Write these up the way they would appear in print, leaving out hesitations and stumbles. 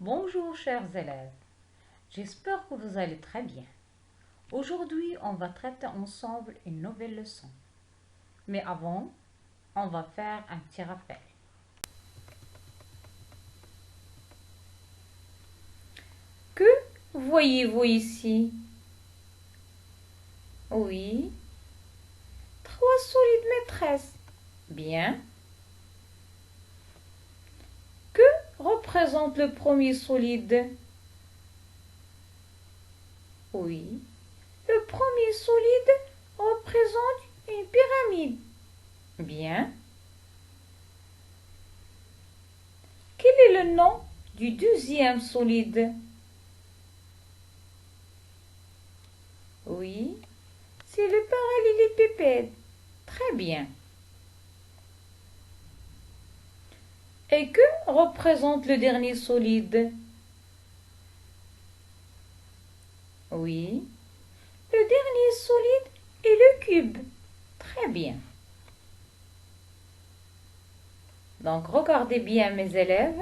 Bonjour chers élèves, j'espère que vous allez très bien. Aujourd'hui, on va traiter ensemble une nouvelle leçon. Mais avant, on va faire un petit rappel. Que voyez-vous ici? Oui, trois solides maîtresses. Bien. Que représente le premier solide? Oui, le premier solide représente une pyramide. Bien. Quel est le nom du deuxième solide? Oui, c'est le parallélépipède. Très bien. Et que représente le dernier solide? Oui, le dernier solide est le cube. Très bien. Donc, regardez bien mes élèves.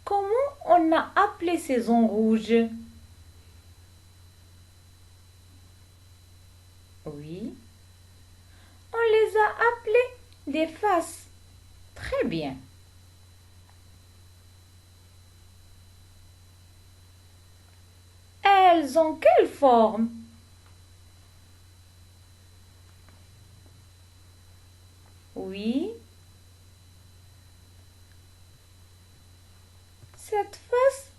Comment on a appelé ces ondes rouges? Oui, on les a appelées des faces. Très bien. Elles ont quelle forme? Oui, cette face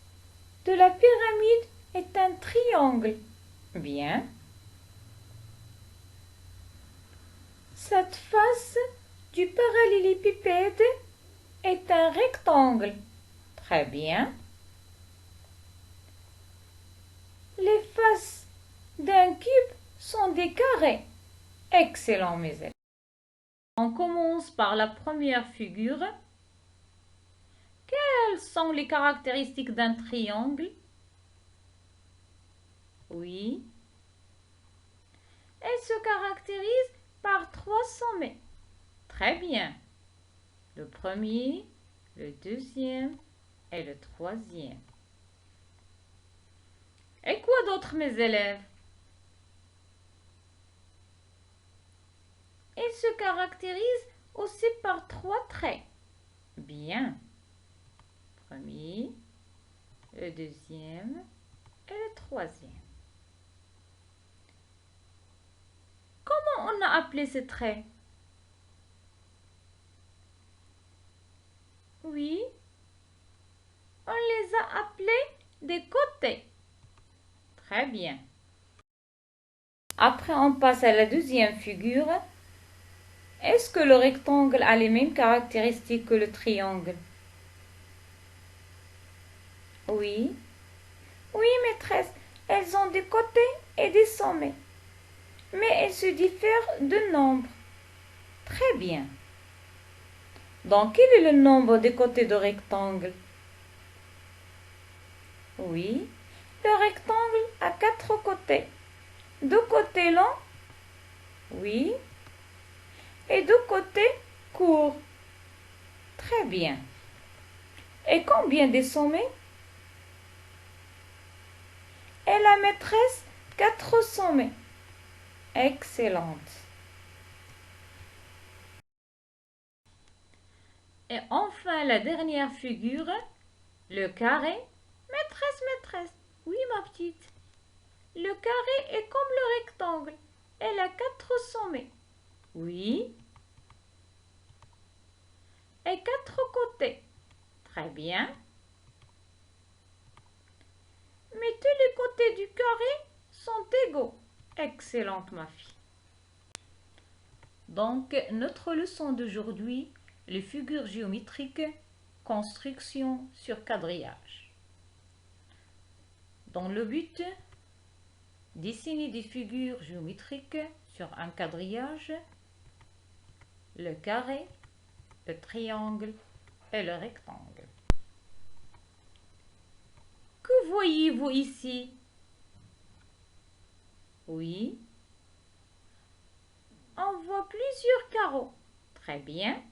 de la pyramide est un triangle. Bien. Cette face du parallélépipède est un rectangle. Très bien. Les faces d'un cube sont des carrés. Excellent, mes élèves. On commence par la première figure. Quelles sont les caractéristiques d'un triangle? Oui. Elle se caractérise par trois sommets. Très bien. Le premier, le deuxième et le troisième. Et quoi d'autre, mes élèves? Il se caractérise aussi par trois traits. Bien. Premier, le deuxième et le troisième. Comment on a appelé ces traits? Oui, on les a appelés des côtés. Très bien. Après, on passe à la deuxième figure. Est-ce que le rectangle a les mêmes caractéristiques que le triangle? Oui. Oui, maîtresse, elles ont des côtés et des sommets. Mais elles se diffèrent de nombre. Très bien. Donc, quel est le nombre des côtés de rectangle? Oui, le rectangle a quatre côtés. Deux côtés longs, oui, et deux côtés courts. Très bien. Et combien de sommets? Et la maîtresse, quatre sommets. Excellente. Et enfin, la dernière figure, le carré. Maîtresse, oui ma petite. Le carré est comme le rectangle. Elle a quatre sommets. Oui. Et quatre côtés. Très bien. Mais tous les côtés du carré sont égaux. Excellente ma fille. Donc, notre leçon d'aujourd'hui, les figures géométriques, construction sur quadrillage. Dans le but, dessiner des figures géométriques sur un quadrillage, le carré, le triangle et le rectangle. Que voyez-vous ici? Oui, plusieurs carreaux. Très bien.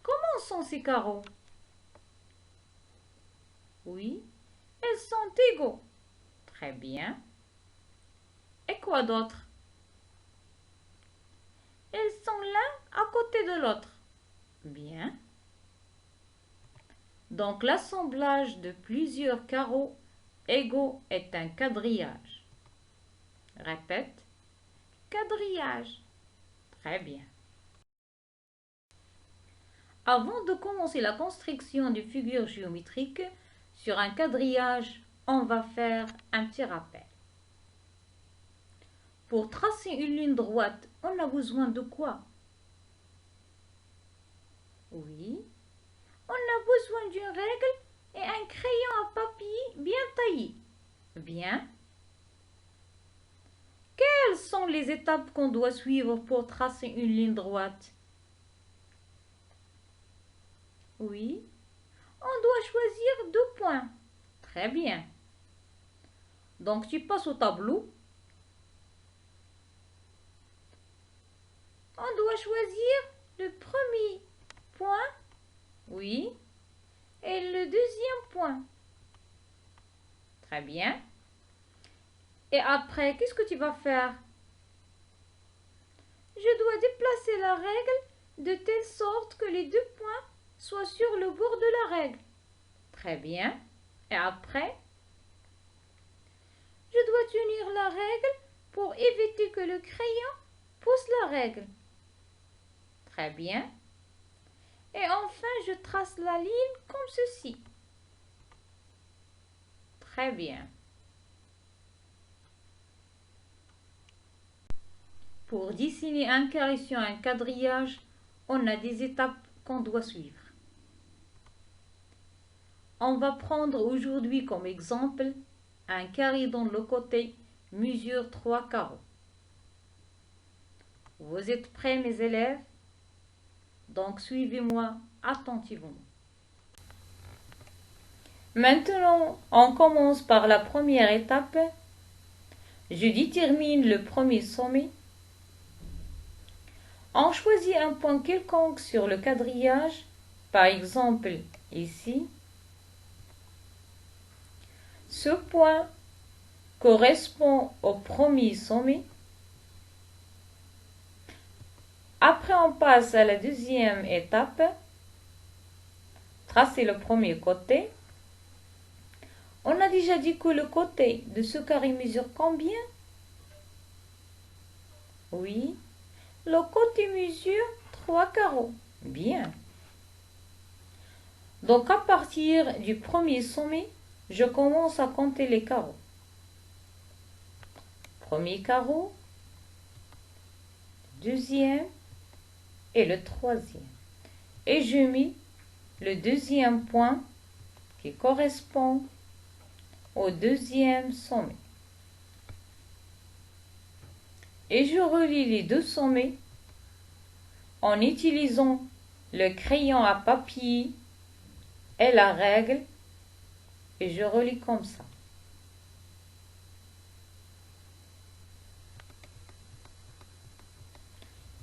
Comment sont ces carreaux? Oui, ils sont égaux. Très bien. Et quoi d'autre? Ils sont l'un à côté de l'autre. Bien. Donc l'assemblage de plusieurs carreaux égaux est un quadrillage. Répète. Quadrillage. Très bien. Avant de commencer la construction d'une figure géométrique sur un quadrillage, on va faire un petit rappel. Pour tracer une ligne droite, on a besoin de quoi? Oui, on a besoin d'une règle et un crayon à papier bien taillé. Bien. Quelles sont les étapes qu'on doit suivre pour tracer une ligne droite? Oui, on doit choisir 2 points. Très bien. Donc tu passes au tableau. On doit choisir le premier point, oui, et le deuxième point. Très bien. Et après, qu'est-ce que tu vas faire? Je dois déplacer la règle de telle sorte que les 2 points soient sur le bord de la règle. Très bien. Et après, je dois tenir la règle pour éviter que le crayon pousse la règle. Très bien. Et enfin, je trace la ligne comme ceci. Très bien. Pour dessiner un carré sur un quadrillage, on a des étapes qu'on doit suivre. On va prendre aujourd'hui comme exemple un carré dont le côté mesure 3 carreaux. Vous êtes prêts, mes élèves? Donc suivez-moi attentivement. Maintenant, on commence par la première étape. Je détermine le premier sommet. On choisit un point quelconque sur le quadrillage, par exemple ici. Ce point correspond au premier sommet. Après, on passe à la deuxième étape. Tracer le premier côté. On a déjà dit que le côté de ce carré mesure combien? Oui, le côté mesure 3 carreaux. Bien. Donc à partir du premier sommet, je commence à compter les carreaux. Premier carreau, deuxième et le troisième. Et je mets le deuxième point qui correspond au deuxième sommet. Et je relie les 2 sommets en utilisant le crayon à papier et la règle, et je relie comme ça.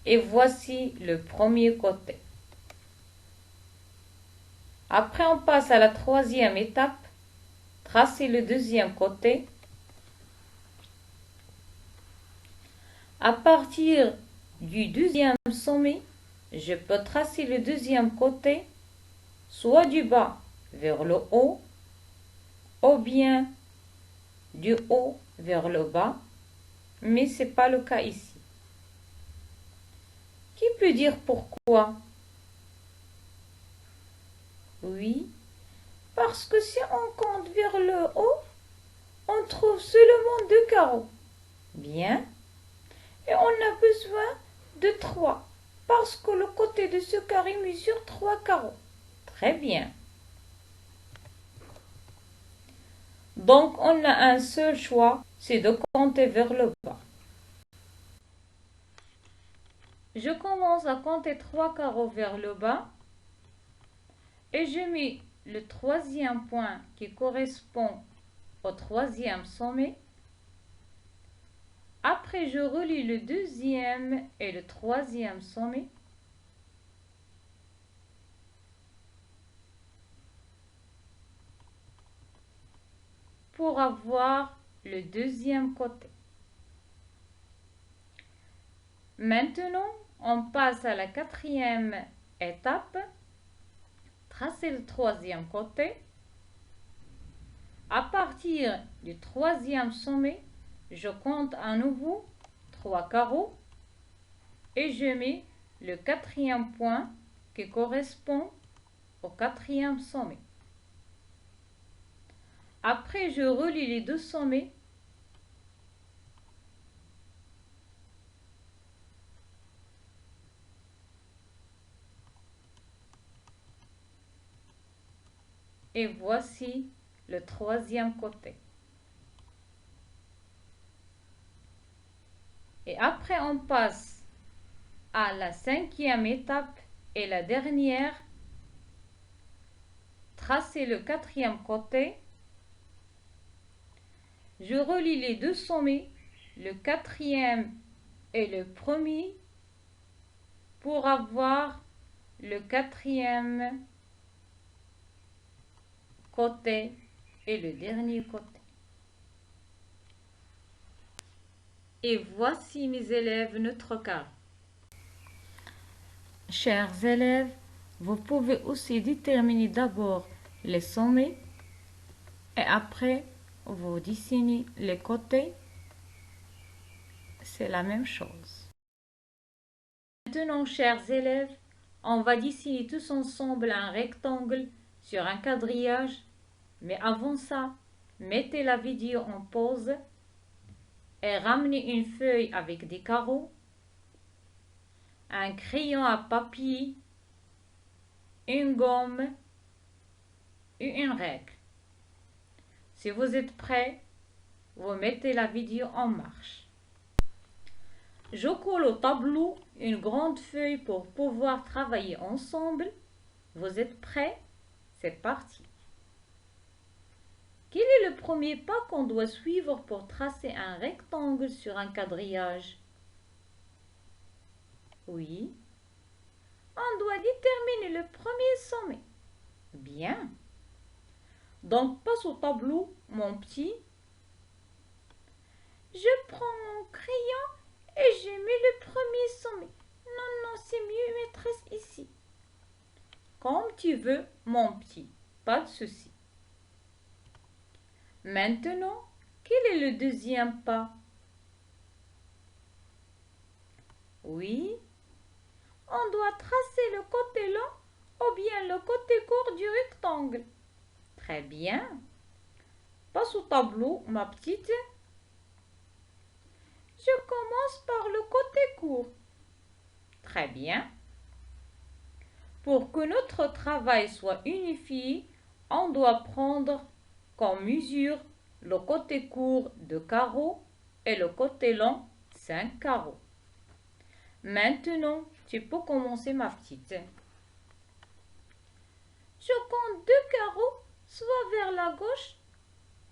Et voici le premier côté. Après, on passe à la troisième étape. Tracer le deuxième côté. À partir du deuxième sommet, je peux tracer le deuxième côté, soit du bas vers le haut, ou bien du haut vers le bas, mais ce n'est pas le cas ici. Qui peut dire pourquoi? Oui, parce que si on compte vers le haut, on trouve seulement 2 carreaux. Bien. Et on a besoin de 3, parce que le côté de ce carré mesure 3 carreaux. Très bien. Donc on a un seul choix, c'est de compter vers le bas. Je commence à compter 3 carreaux vers le bas et je mets le troisième point qui correspond au troisième sommet. Après Après, je relie le deuxième et le troisième sommet. Pour avoir le deuxième côté. Maintenant, on passe à la quatrième étape. Tracer le troisième côté. À partir du troisième sommet, je compte à nouveau 3 carreaux et je mets le quatrième point qui correspond au quatrième sommet. Après, je relie les deux sommets. Et voici le troisième côté. Et après, on passe à la cinquième étape et la dernière. Tracer le quatrième côté. Je relie les deux sommets, le quatrième et le premier, pour avoir le quatrième côté et le dernier côté. Et voici mes élèves notre carré. Chers élèves, vous pouvez aussi déterminer d'abord les sommets et après vous dessinez les côtés. C'est la même chose. Maintenant, chers élèves, on va dessiner tous ensemble un rectangle sur un quadrillage. Mais avant ça, mettez la vidéo en pause et ramenez une feuille avec des carreaux, un crayon à papier, une gomme et une règle. Si vous êtes prêts, vous mettez la vidéo en marche. Je colle au tableau une grande feuille pour pouvoir travailler ensemble. Vous êtes prêts? C'est parti. Quel est le premier pas qu'on doit suivre pour tracer un rectangle sur un quadrillage? Oui. On doit déterminer le premier sommet. Bien. Donc, passe au tableau, mon petit. Je prends mon crayon et je mets le premier sommet. Non, c'est mieux, maîtresse, ici. Comme tu veux, mon petit. Pas de souci. Maintenant, quel est le deuxième pas? Oui. On doit tracer le côté long ou bien le côté court du rectangle. Très bien. Passe au tableau, ma petite. Je commence par le côté court. Très bien. Pour que notre travail soit unifié, on doit prendre comme mesure le côté court de carreaux et le côté long 5 carreaux. Maintenant, tu peux commencer, ma petite. Je compte 2 carreaux, soit vers la gauche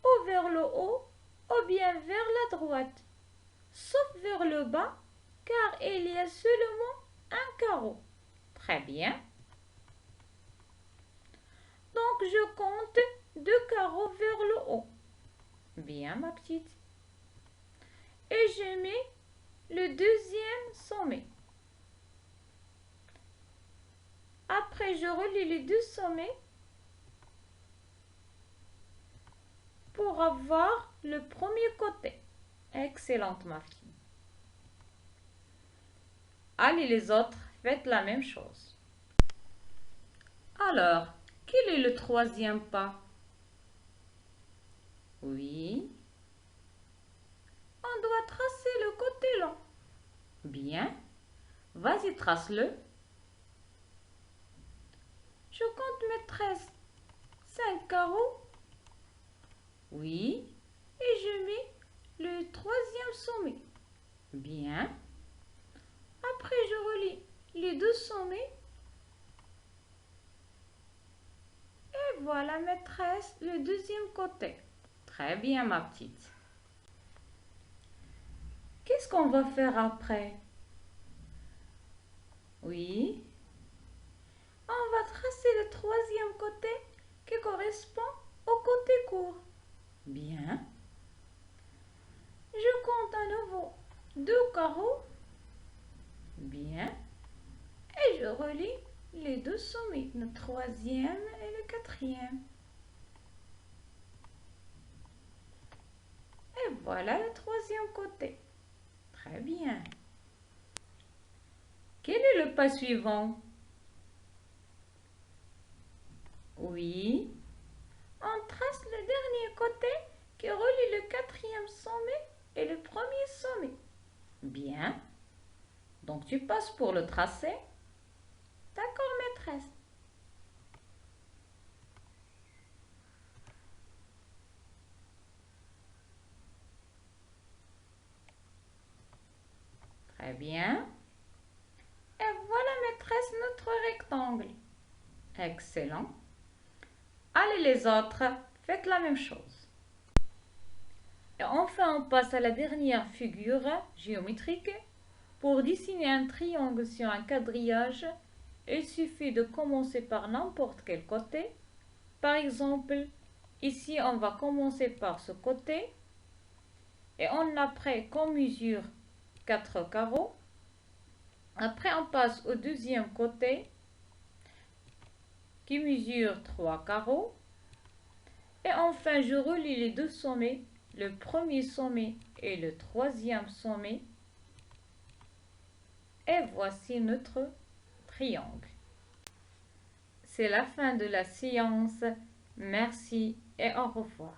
ou vers le haut ou bien vers la droite, sauf vers le bas car il y a seulement un carreau. Très bien. Donc je compte 2 carreaux vers le haut. Bien, ma petite. Et je mets le deuxième sommet. Après, je relie les deux sommets pour avoir le premier côté. Excellente, ma fille. Allez, les autres, faites la même chose. Alors, quel est le troisième pas? Oui. On doit tracer le côté long. Bien. Vas-y, trace-le. Je compte, maîtresse. 5 carreaux. Oui. Et je mets le troisième sommet. Bien. Après, je relie les deux sommets. Et voilà, maîtresse, le deuxième côté. Très bien, ma petite. Qu'est-ce Qu'est-ce qu'on va faire après? Oui. On va tracer le troisième côté qui correspond au côté court. Bien. Je compte à nouveau 2 carreaux. Bien. Et je relie les 2 sommets, le troisième et le quatrième. Et voilà le troisième côté. Très bien. Quel est le pas suivant? Oui. On trace le dernier côté qui relie le quatrième sommet et le premier sommet. Bien. Donc tu passes pour le tracer. D'accord, maîtresse. Très bien. Et voilà, maîtresse, notre rectangle. Excellent. Allez les autres, faites la même chose. Et enfin, on passe à la dernière figure géométrique. Pour dessiner un triangle sur un quadrillage, il suffit de commencer par n'importe quel côté. Par exemple, ici, on va commencer par ce côté. Et on après qu'on mesure 4 carreaux. Après, on passe au deuxième côté qui mesure 3 carreaux. Et enfin, je relie les 2 sommets, le premier sommet et le troisième sommet. Et voici notre triangle. C'est la fin de la séance. Merci et au revoir.